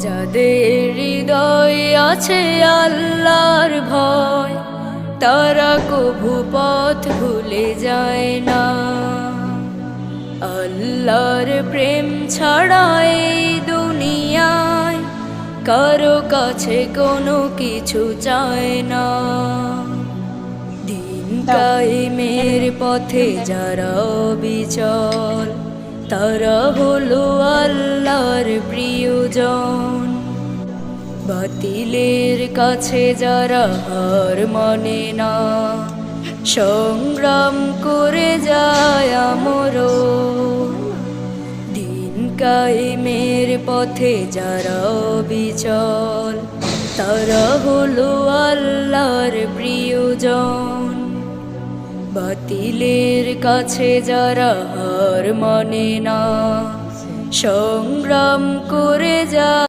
যাদের হৃদয়ে আছে আল্লাহর ভয়, তারা কভু পথ ভুলে যায় না। আল্লাহর প্রেম ছাড়া এই দুনিয়ায় কারো কাছে কোনো কিছু চায় না। দিন কায়েমের পথে যারা অবিচল, তারা হলো আল্লাহর প্রিয়জন। বাতিলের কাছে যারা হার মানে না, সংগ্রাম করে যায় আমরণ। দিন কায়েমের পথে যারা অবিচল, তারা হলো আল্লাহর প্রিয়জন। বাতিলের কাছে যারা হার মানে না, সংগ্রাম করে যায়।